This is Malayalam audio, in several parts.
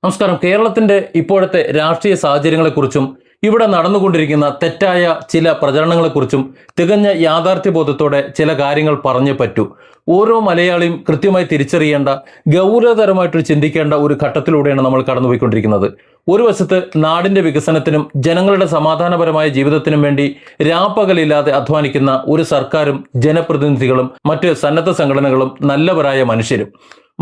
നമസ്കാരം. കേരളത്തിന്റെ ഇപ്പോഴത്തെ രാഷ്ട്രീയ സാഹചര്യങ്ങളെക്കുറിച്ചും ഇവിടെ നടന്നുകൊണ്ടിരിക്കുന്ന തെറ്റായ ചില പ്രചരണങ്ങളെക്കുറിച്ചും തികഞ്ഞ യാഥാർത്ഥ്യബോധത്തോടെ ചില കാര്യങ്ങൾ പറഞ്ഞേ പറ്റൂ. ഓരോ മലയാളിയും കൃത്യമായി തിരിച്ചറിയേണ്ട, ഗൗരവതരമായിട്ട് ചിന്തിക്കേണ്ട ഒരു ഘട്ടത്തിലൂടെയാണ് നമ്മൾ കടന്നുപോയിക്കൊണ്ടിരിക്കുന്നത്. ഒരു വശത്ത് നാടിന്റെ വികസനത്തിനും ജനങ്ങളുടെ സമാധാനപരമായ ജീവിതത്തിനും വേണ്ടി രാപ്പകലില്ലാതെ അധ്വാനിക്കുന്ന ഒരു സർക്കാരും ജനപ്രതിനിധികളും മറ്റ് സന്നദ്ധ സംഘടനകളും നല്ലവരായ മനുഷ്യരും.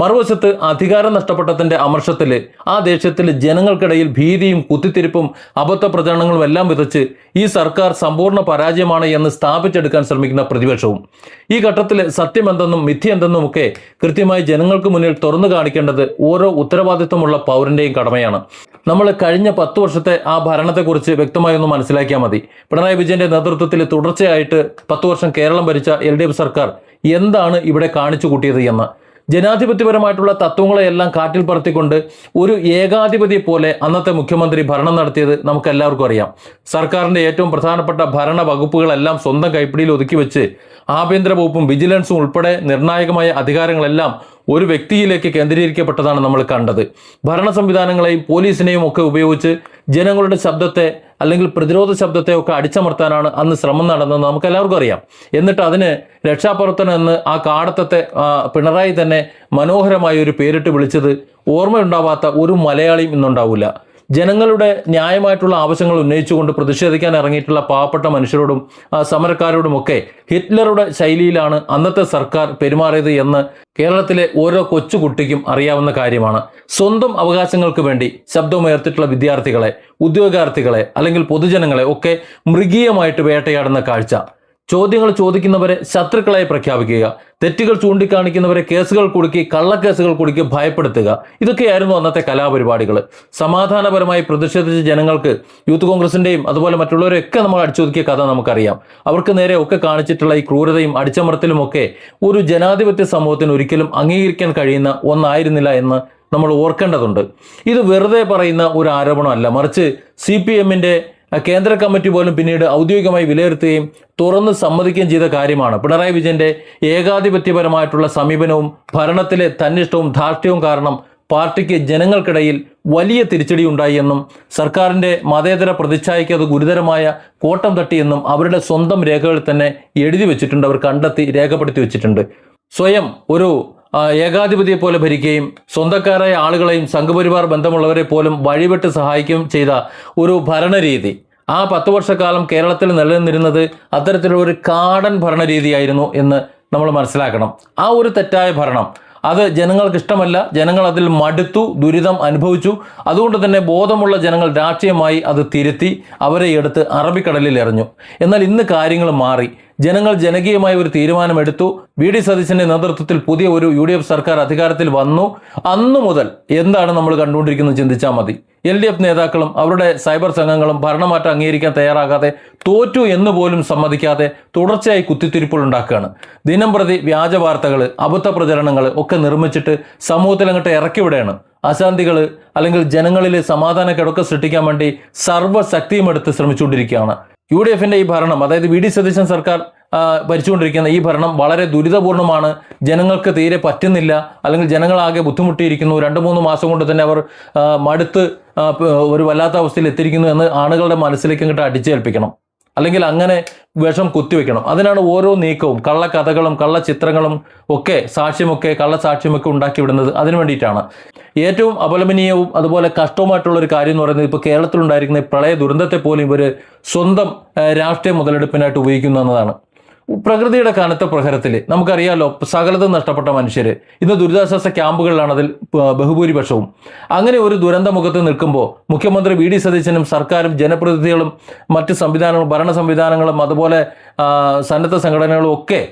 മറുവശത്ത് അധികാരം നഷ്ടപ്പെട്ടതിന്റെ അമർഷത്തിൽ ആ ദേശത്തിൽ ജനങ്ങൾക്കിടയിൽ ഭീതിയും കുത്തിത്തിരിപ്പും അബദ്ധ പ്രചരണങ്ങളും എല്ലാം വിതച്ച് ഈ സർക്കാർ സമ്പൂർണ്ണ പരാജയമാണ് എന്ന് സ്ഥാപിച്ചെടുക്കാൻ ശ്രമിക്കുന്ന പ്രതിപക്ഷവും. ഈ ഘട്ടത്തിൽ സത്യമെന്തെന്നും മിഥ്യയെന്തെന്നുമൊക്കെ കൃത്യമായി ജനങ്ങൾക്ക് മുന്നിൽ തുറന്നു കാണിക്കേണ്ടത് ഓരോ ഉത്തരവാദിത്വമുള്ള പൗരന്റെയും കടമയാണ്. നമ്മൾ കഴിഞ്ഞ 10 വർഷത്തെ ആ ഭരണത്തെക്കുറിച്ച് വ്യക്തമായി ഒന്ന് മനസ്സിലാക്കിയാൽ മതി. പിണറായി വിജയന്റെ നേതൃത്വത്തിൽ തുടർച്ചയായിട്ട് 10 വർഷം കേരളം ഭരിച്ച LDF സർക്കാർ എന്താണ് ഇവിടെ കാണിച്ചു കൂട്ടിയത് എന്ന്. ജനാധിപത്യപരമായിട്ടുള്ള തത്വങ്ങളെയെല്ലാം കാറ്റിൽ പറത്തിക്കൊണ്ട് ഒരു ഏകാധിപതിയെ പോലെ അന്നത്തെ മുഖ്യമന്ത്രി ഭരണം നടത്തിയത് നമുക്ക് എല്ലാവർക്കും അറിയാം. സർക്കാരിന്റെ ഏറ്റവും പ്രധാനപ്പെട്ട ഭരണ വകുപ്പുകളെല്ലാം സ്വന്തം കൈപ്പിടിയിൽ ഒതുക്കി വെച്ച് ആഭ്യന്തര വകുപ്പും വിജിലൻസും ഉൾപ്പെടെ നിർണായകമായ അധികാരങ്ങളെല്ലാം ഒരു വ്യക്തിയിലേക്ക് കേന്ദ്രീകരിക്കപ്പെട്ടതാണ് നമ്മൾ കണ്ടത്. ഭരണ സംവിധാനങ്ങളെയും പോലീസിനെയും ഒക്കെ ഉപയോഗിച്ച് ജനങ്ങളുടെ ശബ്ദത്തെ അല്ലെങ്കിൽ പ്രതിരോധ ശബ്ദത്തെ ഒക്കെ അടിച്ചമർത്താനാണ് അന്ന് ശ്രമം നടന്നതെന്ന് നമുക്ക് എല്ലാവർക്കും അറിയാം. എന്നിട്ട് അതിന് രക്ഷാപ്രവർത്തനം എന്ന് ആ കാടത്തത്തെ പിണറായി തന്നെ മനോഹരമായ ഒരു പേരിട്ട് വിളിച്ചത് ഓർമ്മയുണ്ടാവാത്ത ഒരു മലയാളിയും ഇന്നുണ്ടാവില്ല. ജനങ്ങളുടെ ന്യായമായിട്ടുള്ള ആവശ്യങ്ങൾ ഉന്നയിച്ചുകൊണ്ട് പ്രതിഷേധിക്കാൻ ഇറങ്ങിയിട്ടുള്ള പാവപ്പെട്ട മനുഷ്യരോടും സമരക്കാരോടുമൊക്കെ ഹിറ്റ്ലറുടെ ശൈലിയിലാണ് അന്നത്തെ സർക്കാർ പെരുമാറിയത് എന്ന് കേരളത്തിലെ ഓരോ കൊച്ചുകുട്ടിക്കും അറിയാവുന്ന കാര്യമാണ്. സ്വന്തം അവകാശങ്ങൾക്ക് വേണ്ടി ശബ്ദമുയർത്തിയിട്ടുള്ള വിദ്യാർത്ഥികളെ, ഉദ്യോഗാർത്ഥികളെ അല്ലെങ്കിൽ പൊതുജനങ്ങളെ ഒക്കെ മൃഗീയമായിട്ട് വേട്ടയാടുന്ന കാഴ്ച, ചോദ്യങ്ങൾ ചോദിക്കുന്നവരെ ശത്രുക്കളായി പ്രഖ്യാപിക്കുക, തെറ്റുകൾ ചൂണ്ടിക്കാണിക്കുന്നവരെ കേസുകൾ കുടുക്കി, കള്ളക്കേസുകൾ കുടുക്കി ഭയപ്പെടുത്തുക, ഇതൊക്കെയായിരുന്നു അന്നത്തെ കലാപരിപാടികൾ. സമാധാനപരമായി പ്രതിഷേധിച്ച ജനങ്ങൾക്ക് യൂത്ത് കോൺഗ്രസിന്റെയും അതുപോലെ മറ്റുള്ളവരെയൊക്കെ നമ്മൾ അടിച്ചൊതുക്കിയ കഥ നമുക്കറിയാം. അവർക്ക് നേരെ ഒക്കെ കാണിച്ചിട്ടുള്ള ഈ ക്രൂരതയും അടിച്ചമർത്തലും ഒക്കെ ഒരു ജനാധിപത്യ സമൂഹത്തിന് ഒരിക്കലും അംഗീകരിക്കാൻ കഴിയുന്ന ഒന്നായിരുന്നില്ല എന്ന് നമ്മൾ ഓർക്കേണ്ടതുണ്ട്. ഇത് വെറുതെ പറയുന്ന ഒരു ആരോപണമല്ല, മറിച്ച് CPMന്റെ കേന്ദ്ര കമ്മിറ്റി പോലും പിന്നീട് ഔദ്യോഗികമായി വിലയിരുത്തുകയും തുറന്ന് സമ്മതിക്കുകയും ചെയ്ത കാര്യമാണ്. പിണറായി വിജയന്റെ ഏകാധിപത്യപരമായിട്ടുള്ള സമീപനവും ഭരണത്തിലെ തന്നിഷ്ടവും ധാർഷ്ട്യവും കാരണം പാർട്ടിക്ക് ജനങ്ങൾക്കിടയിൽ വലിയ തിരിച്ചടി ഉണ്ടായി എന്നും സർക്കാരിന്റെ മതേതര പ്രതിച്ഛായയ്ക്ക് അത് ഗുരുതരമായ കോട്ടം തട്ടിയെന്നും അവരുടെ സ്വന്തം രേഖകളിൽ തന്നെ എഴുതി വെച്ചിട്ടുണ്ട്, അവർ കണ്ടെത്തി രേഖപ്പെടുത്തി വെച്ചിട്ടുണ്ട്. സ്വയം ഒരു ഏകാധിപതിയെ പോലെ ഭരിക്കുകയും സ്വന്തക്കാരായ ആളുകളെയും സംഘപരിവാർ ബന്ധമുള്ളവരെ പോലും വഴിവിട്ട് സഹായിക്കുകയും ചെയ്ത ഒരു ഭരണരീതി ആ 10 വർഷക്കാലം കേരളത്തിൽ നിലനിന്നിരുന്നത് അത്തരത്തിലുള്ള ഒരു കാടൻ ഭരണരീതിയായിരുന്നു എന്ന് നമ്മൾ മനസ്സിലാക്കണം. ആ ഒരു തെറ്റായ ഭരണം അത് ജനങ്ങൾക്ക് ഇഷ്ടമല്ല, ജനങ്ങൾ അതിൽ മടുത്തു, ദുരിതം അനുഭവിച്ചു. അതുകൊണ്ട് തന്നെ ബോധമുള്ള ജനങ്ങൾ രാഷ്ട്രീയമായി അത് തിരുത്തി അവരെ എടുത്ത് അറബിക്കടലിൽ എറിഞ്ഞു. എന്നാൽ ഇന്ന് കാര്യങ്ങൾ മാറി. ജനങ്ങൾ ജനകീയമായ ഒരു തീരുമാനമെടുത്തു. VD സതീശന്റെ നേതൃത്വത്തിൽ പുതിയ ഒരു UDF സർക്കാർ അധികാരത്തിൽ വന്നു. അന്നു മുതൽ എന്താണ് നമ്മൾ കണ്ടുകൊണ്ടിരിക്കുന്നത് ചിന്തിച്ചാൽ മതി. LDF നേതാക്കളും അവരുടെ സൈബർ സംഘങ്ങളും ഭരണമാറ്റം അംഗീകരിക്കാൻ തയ്യാറാകാതെ, തോറ്റു എന്ന് പോലും സമ്മതിക്കാതെ തുടർച്ചയായി കുത്തിത്തിരിപ്പുകൾ ഉണ്ടാക്കുകയാണ്. ദിനം പ്രതി വ്യാജ വാർത്തകൾ, അബദ്ധ പ്രചരണങ്ങൾ ഒക്കെ നിർമ്മിച്ചിട്ട് സമൂഹത്തിൽ അങ്ങോട്ട് ഇറക്കിവിടുകയാണ്. അശാന്തികൾ അല്ലെങ്കിൽ ജനങ്ങളിൽ സമാധാനക്കേടൊക്കെ സൃഷ്ടിക്കാൻ വേണ്ടി സർവ്വശക്തിയും എടുത്ത് ശ്രമിച്ചുകൊണ്ടിരിക്കുകയാണ്. UDFന്റെ ഈ ഭരണം, അതായത് VD സതീശൻ സർക്കാർ ഭരിച്ചുകൊണ്ടിരിക്കുന്ന ഈ ഭരണം വളരെ ദുരിതപൂർണ്ണമാണ്. ജനങ്ങൾക്ക് തീരെ പറ്റുന്നില്ല, അല്ലെങ്കിൽ ജനങ്ങളാകെ ബുദ്ധിമുട്ടിയിരിക്കുന്നു. 2-3 മാസം കൊണ്ട് തന്നെ അവർ മടുത്ത് ഒരു വല്ലാത്ത അവസ്ഥയിൽ എത്തിയിരിക്കുന്നു എന്ന് ആളുകളുടെ മനസ്സിലേക്ക് അങ്ങോട്ട് അടിച്ചേൽപ്പിക്കണം, അല്ലെങ്കിൽ അങ്ങനെ വിഷം കുത്തിവെക്കണം. അതിനാണ് ഓരോ നീക്കവും, കള്ളക്കഥകളും കള്ളച്ചിത്രങ്ങളും ഒക്കെ സാക്ഷ്യമൊക്കെ കള്ളസാക്ഷ്യമൊക്കെ ഉണ്ടാക്കി വിടുന്നത് അതിനു വേണ്ടിയിട്ടാണ്. ഏറ്റവും അപലപനീയവും അതുപോലെ കഷ്ടവുമായിട്ടുള്ള ഒരു കാര്യം എന്ന് പറയുന്നത് ഇപ്പോൾ കേരളത്തിലുണ്ടായിരിക്കുന്ന പ്രളയ ദുരന്തത്തെ പോലും ഇവർ സ്വന്തം രാഷ്ട്രീയ മുതലെടുപ്പിനായിട്ട് ഉപയോഗിക്കുന്നു എന്നതാണ്. പ്രകൃതിയുടെ കനത്ത പ്രഹരത്തിൽ നമുക്കറിയാമല്ലോ, സകലതും നഷ്ടപ്പെട്ട മനുഷ്യർ ഇന്ന് ദുരിതാശ്വാസ ക്യാമ്പുകളിലാണ് അതിൽ ബഹുഭൂരിപക്ഷവും. അങ്ങനെ ഒരു ദുരന്ത മുഖത്ത് നിൽക്കുമ്പോൾ മുഖ്യമന്ത്രി VD സതീശനും സർക്കാരും ജനപ്രതിനിധികളും മറ്റ് സംവിധാനങ്ങളും ഭരണ സംവിധാനങ്ങളും അതുപോലെ സന്നദ്ധ സംഘടനകളും ഒക്കെ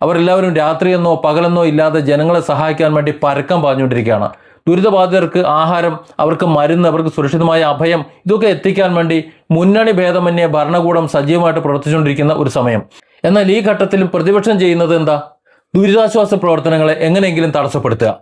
അവരെല്ലാവരും രാത്രിയെന്നോ പകലെന്നോ ഇല്ലാതെ ജനങ്ങളെ സഹായിക്കാൻ വേണ്ടി പരക്കം പാഞ്ഞുകൊണ്ടിരിക്കുകയാണ്. ദുരിതബാധിതർക്ക് ആഹാരം, അവർക്ക് മരുന്ന്, അവർക്ക് സുരക്ഷിതമായ അഭയം ഇതൊക്കെ എത്തിക്കാൻ വേണ്ടി മുന്നണി ഭേദമന്യേ ഭരണകൂടം സജീവമായിട്ട് പ്രവർത്തിച്ചുകൊണ്ടിരിക്കുന്ന ഒരു സമയം. എന്നാൽ ഈ ഘട്ടത്തിലും പ്രതിപക്ഷം ചെയ്യുന്നത് എന്താ? ദുരിതാശ്വാസ പ്രവർത്തനങ്ങളെ എങ്ങനെയെങ്കിലും തടസ്സപ്പെടുത്തുക,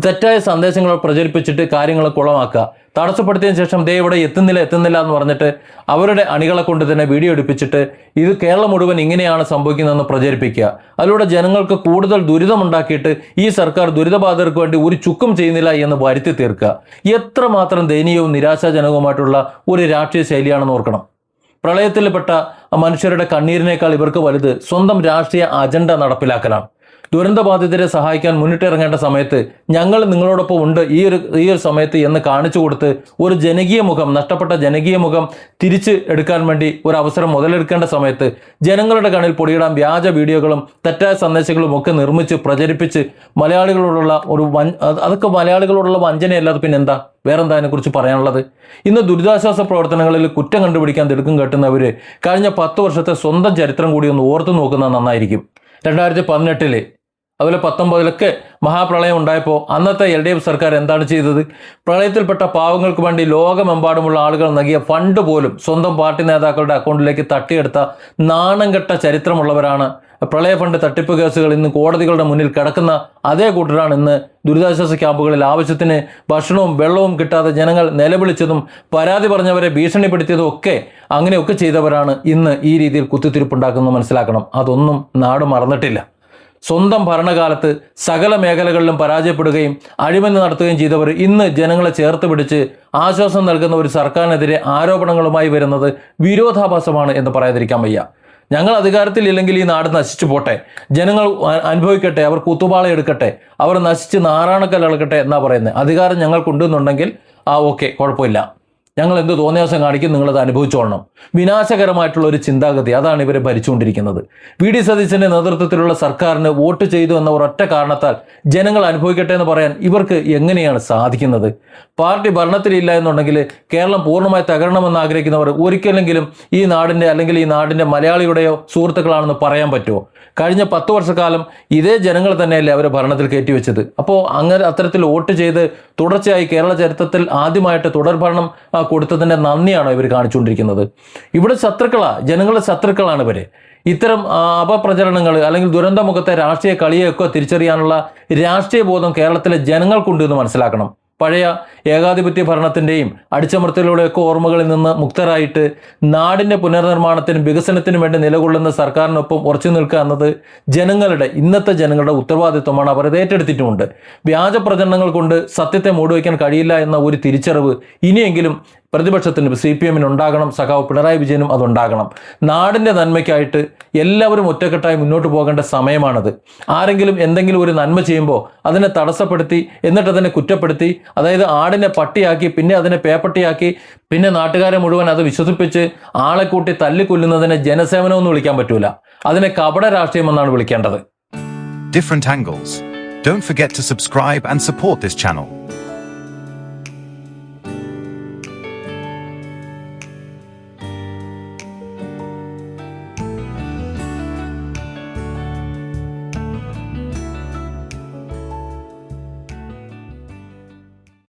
തെറ്റായ സന്ദേശങ്ങൾ പ്രചരിപ്പിച്ചിട്ട് കാര്യങ്ങൾ കുളമാക്കുക, തടസ്സപ്പെടുത്തിയതിനു ശേഷം ദേ ഇവിടെ എത്തുന്നില്ല എന്ന് പറഞ്ഞിട്ട് അവരുടെ അണികളെ കൊണ്ട് തന്നെ വീഡിയോ എടുപ്പിച്ചിട്ട് ഇത് കേരളം മുഴുവൻ ഇങ്ങനെയാണ് സംഭവിക്കുന്നതെന്ന് പ്രചരിപ്പിക്കുക. അതിലൂടെ ജനങ്ങൾക്ക് കൂടുതൽ ദുരിതമുണ്ടാക്കിയിട്ട് ഈ സർക്കാർ ദുരിതബാധിതർക്ക് വേണ്ടി ഒരു ചുക്കും ചെയ്യുന്നില്ല എന്ന് വരുത്തി തീർക്കുക. എത്രമാത്രം ദയനീയവും നിരാശാജനകവുമായിട്ടുള്ള ഒരു രാഷ്ട്രീയ ശൈലിയാണെന്ന് ഓർക്കണം. പ്രളയത്തിൽപ്പെട്ട മനുഷ്യരുടെ കണ്ണീരിനേക്കാൾ ഇവർക്ക് വലുത് സ്വന്തം രാഷ്ട്രീയ അജണ്ട നടപ്പിലാക്കലാണ്. ദുരന്തബാധിതരെ സഹായിക്കാൻ മുന്നിട്ടിറങ്ങേണ്ട സമയത്ത് ഞങ്ങൾ നിങ്ങളോടൊപ്പം ഉണ്ട് ഈ ഒരു സമയത്ത് എന്ന് കാണിച്ചു കൊടുത്ത് ഒരു ജനകീയ മുഖം, നഷ്ടപ്പെട്ട ജനകീയ മുഖം തിരിച്ച് എടുക്കാൻ വേണ്ടി ഒരു അവസരം മുതലെടുക്കേണ്ട സമയത്ത് ജനങ്ങളുടെ കണ്ണിൽ പൊടിയിടാൻ വ്യാജ വീഡിയോകളും തെറ്റായ സന്ദേശങ്ങളും ഒക്കെ നിർമ്മിച്ച് പ്രചരിപ്പിച്ച് മലയാളികളോടുള്ള അതൊക്കെ മലയാളികളോടുള്ള വഞ്ചനയല്ലാതെ പിന്നെന്താ, വേറെന്താ അതിനെക്കുറിച്ച് പറയാനുള്ളത്? ഇന്ന് ദുരിതാശ്വാസ പ്രവർത്തനങ്ങളിൽ കുറ്റം കണ്ടുപിടിക്കാൻ തിടുക്കം കെട്ടുന്നവർ കഴിഞ്ഞ 10 വർഷത്തെ സ്വന്തം ചരിത്രം കൂടി ഒന്ന് ഓർത്തു നോക്കുന്നത് നന്നായിരിക്കും. 2018 അതുപോലെ 19 മഹാപ്രളയം ഉണ്ടായപ്പോൾ അന്നത്തെ LDF സർക്കാർ എന്താണ് ചെയ്തത്? പ്രളയത്തിൽപ്പെട്ട പാവങ്ങൾക്ക് വേണ്ടി ലോകമെമ്പാടുമുള്ള ആളുകൾ നൽകിയ ഫണ്ട് പോലും സ്വന്തം പാർട്ടി നേതാക്കളുടെ അക്കൗണ്ടിലേക്ക് തട്ടിയെടുത്ത നാണം കെട്ട ചരിത്രമുള്ളവരാണ്. പ്രളയ ഫണ്ട് തട്ടിപ്പ് കേസുകൾ ഇന്ന് കോടതികളുടെ മുന്നിൽ കിടക്കുന്ന അതേ കൂട്ടരാണ് ഇന്ന് ദുരിതാശ്വാസ ക്യാമ്പുകളിൽ ആവശ്യത്തിന് ഭക്ഷണവും വെള്ളവും കിട്ടാതെ ജനങ്ങൾ നിലവിളിച്ചതും പരാതി പറഞ്ഞവരെ ഭീഷണിപ്പെടുത്തിയതും ഒക്കെ അങ്ങനെയൊക്കെ ചെയ്തവരാണ് ഇന്ന് ഈ രീതിയിൽ കുത്തിത്തിരിപ്പുണ്ടാക്കുന്നത് മനസ്സിലാക്കണം. അതൊന്നും നാട് മറന്നിട്ടില്ല. സ്വന്തം ഭരണകാലത്ത് സകല മേഖലകളിലും പരാജയപ്പെടുകയും അഴിമതി നടത്തുകയും ചെയ്തവർ ഇന്ന് ജനങ്ങളെ ചേർത്ത് പിടിച്ച് ആശ്വാസം നൽകുന്ന ഒരു സർക്കാരിനെതിരെ ആരോപണങ്ങളുമായി വരുന്നത് വിരോധാഭാസമാണ് എന്ന് പറയാതിരിക്കാൻ വയ്യ. ഞങ്ങൾ അധികാരത്തിലില്ലെങ്കിൽ ഈ നാട് നശിച്ചു പോട്ടെ, ജനങ്ങൾ അനുഭവിക്കട്ടെ, അവർ കുത്തുപാള എടുക്കട്ടെ, അവർ നശിച്ച് നാറാണക്കല്ലിളക്കട്ടെ എന്നാ പറയുന്നത്. അധികാരം ഞങ്ങൾക്കുണ്ടെന്നുണ്ടെങ്കിൽ ഓക്കെ, കുഴപ്പമില്ല, ഞങ്ങൾ എന്ത് തോന്നിയാസം കാണിക്കും, നിങ്ങളത് അനുഭവിച്ചോളണം. വിനാശകരമായിട്ടുള്ള ഒരു ചിന്താഗതി, അതാണ് ഇവരെ ഭരിച്ചുകൊണ്ടിരിക്കുന്നത്. VD സതീശന്റെ നേതൃത്വത്തിലുള്ള സർക്കാരിന് വോട്ട് ചെയ്തു എന്ന ഒരൊറ്റ കാരണത്താൽ ജനങ്ങൾ അനുഭവിക്കട്ടെ എന്ന് പറയാൻ ഇവർക്ക് എങ്ങനെയാണ് സാധിക്കുന്നത്? പാർട്ടി ഭരണത്തിലില്ല എന്നുണ്ടെങ്കിൽ കേരളം പൂർണ്ണമായി തകരണമെന്ന് ആഗ്രഹിക്കുന്നവർ ഒരിക്കലെങ്കിലും ഈ നാടിൻ്റെ അല്ലെങ്കിൽ ഈ നാടിൻ്റെ മലയാളിയുടെയോ സുഹൃത്തുക്കളാണെന്ന് പറയാൻ പറ്റുമോ? കഴിഞ്ഞ 10 വർഷക്കാലം ഇതേ ജനങ്ങൾ തന്നെയല്ലേ അവരെ ഭരണത്തിൽ കയറ്റിവെച്ചത്. അപ്പോൾ അങ്ങനെ അത്തരത്തിൽ വോട്ട് ചെയ്ത് തുടർച്ചയായി കേരള ചരിത്രത്തിൽ ആദ്യമായിട്ട് തുടർഭരണം കൊടുത്തതിൻ്റെ നന്ദിയാണോ ഇവർ കാണിച്ചുകൊണ്ടിരിക്കുന്നത്? ഇവിടെ ജനങ്ങളുടെ ശത്രുക്കളാണ് ഇവര്. ഇത്തരം അപപ്രചരണങ്ങൾ അല്ലെങ്കിൽ ദുരന്തമുഖത്തെ രാഷ്ട്രീയ കളിയൊക്കെ തിരിച്ചറിയാനുള്ള രാഷ്ട്രീയ ബോധം കേരളത്തിലെ ജനങ്ങൾക്കുണ്ട് എന്ന് മനസ്സിലാക്കണം. പഴയ ഏകാധിപത്യ ഭരണത്തിൻ്റെയും അടിച്ചമർത്തലുടെയൊക്കെ ഓർമ്മകളിൽ നിന്ന് മുക്തരായിട്ട് നാടിൻ്റെ പുനർനിർമ്മാണത്തിനും വികസനത്തിനും വേണ്ടി നിലകൊള്ളുന്ന സർക്കാരിനൊപ്പം ഉറച്ചു നിൽക്കുക എന്നത് ഇന്നത്തെ ജനങ്ങളുടെ ഉത്തരവാദിത്വമാണ്. അവർ അത് ഏറ്റെടുത്തിട്ടുമുണ്ട്. വ്യാജ പ്രചരണങ്ങൾ കൊണ്ട് സത്യത്തെ മൂടിവയ്ക്കാൻ കഴിയില്ല എന്ന ഒരു തിരിച്ചറിവ് ഇനിയെങ്കിലും പ്രതിപക്ഷത്തിന് CPM ഉണ്ടാകണം. സഖാവ് പിണറായി വിജയനും അതുണ്ടാകണം. നാടിൻ്റെ നന്മയ്ക്കായിട്ട് എല്ലാവരും ഒറ്റക്കെട്ടായി മുന്നോട്ട് പോകേണ്ട സമയമാണത്. ആരെങ്കിലും എന്തെങ്കിലും ഒരു നന്മ ചെയ്യുമ്പോൾ അതിനെ തടസ്സപ്പെടുത്തി എന്നിട്ട് അതിനെ കുറ്റപ്പെടുത്തി, അതായത് ആടിനെ പട്ടിയാക്കി പിന്നെ അതിനെ പേപ്പട്ടിയാക്കി പിന്നെ നാട്ടുകാരെ മുഴുവൻ അത് വിശ്വസിപ്പിച്ച് ആളെ കൂട്ടി തല്ലിക്കൊല്ലുന്നതിനെ ജനസേവനമെന്ന് വിളിക്കാൻ പറ്റൂല. അതിനെ കപട രാഷ്ട്രീയമെന്നാണ് വിളിക്കേണ്ടത്. Different angles. Don't forget to subscribe and support this channel.